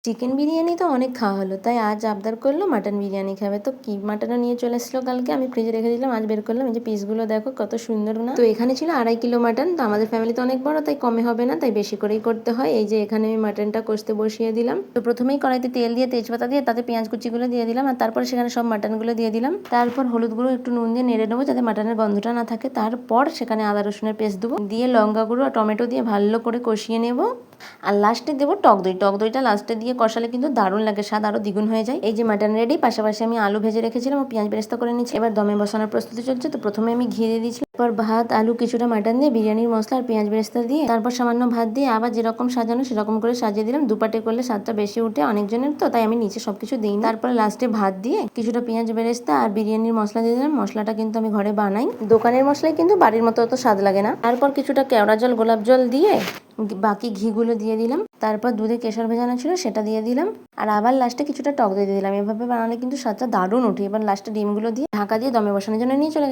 Chicken biryani তো অনেক খাওয়া হলো, তাই আজ আবদার করলো মাটন বিরিয়ানি খাবে। তো কি মাটনও নিয়ে চলে এসেছিলো কালকে, আমি ফ্রিজে রেখে দিলাম, আজ বের করলাম। এই যে পিসগুলো দেখো কত সুন্দর না। তো এখানে ছিল 2.5 কিলো মাটন। তো আমাদের ফ্যামিলি তো অনেক বড়, তাই কমে হবে না, তাই বেশি করেই করতে হয়। এই যে এখানে আমি মাটনটা কষতে বসিয়ে দিলাম। তো প্রথমেই কড়াইতে তেল দিয়ে তেজপাতা দিয়ে তাতে পেঁয়াজ কুচিগুলো দিয়ে দিলাম, আর তারপর সেখানে সব মাটনগুলো দিয়ে দিলাম। তারপর হলুদ গুঁড়ো একটু নুন দিয়ে নেড়ে নেবো যাতে মাটনের গন্ধটা না থাকে। তারপর সেখানে আদা রসুনের পেস্ট দেবো, দিয়ে লঙ্কা গুঁড়ো আর টমেটো দিয়ে ভালো করে কষিয়ে নেবো। আর লাস্টে দেবো টক দই। টক দইটা লাস্টে দিয়ে কষালে কিন্তু দারুণ লাগে, স্বাদ আরো দ্বিগুণ হয়ে যায়। এই যে মাটন রেডি, পাশাপাশি আমি আলু ভেজে রেখেছিলাম ও পেঁয়াজ বেরেস্তা করে নিচ্ছি। এবার দমে বসানোর প্রস্তুতি চলছে। তো প্রথমে আমি ঘি দিয়ে দিয়েছি, তারপর ভাত, আলু, কিছুটা মাটন দিয়ে বিরিয়ানির মশলা আর পেঁয়াজ বেরেস্তা দিয়ে, তারপর সামান্য ভাত দিয়ে আবার যেরকম সাজানো সেরকম করে সাজিয়ে দিলাম। দুপাটে করলে স্বাদটা বেশি উঠে অনেকজনের, তো তাই আমি নিচে সবকিছু দিই। তারপর লাস্টে ভাত দিয়ে কিছুটা পেঁয়াজ বেরেস্তা আর বিরিয়ানির মশলা দিয়ে দিলাম। মশলাটা কিন্তু আমি ঘরে বানাই, দোকানের মশলাই কিন্তু বাড়ির মতো অত স্বাদ লাগে না। তারপর কিছুটা কেওড়া জল, গোলাপ জল দিয়ে বাকি ঘিগুলো দিয়ে দিলাম। তারপর দুধে কেশর ভেজানো ছিল সেটা দিয়ে দিলাম, আর আবার লাস্টে কিছুটা টক দই দিয়ে দিলাম। এভাবে বানালে কিন্তু স্বাদটা দারুণ ওঠে। এবার লাস্টে ডিমগুলো দিয়ে ঢাকা দিয়ে দমে বসানোর জন্য নিয়ে চলে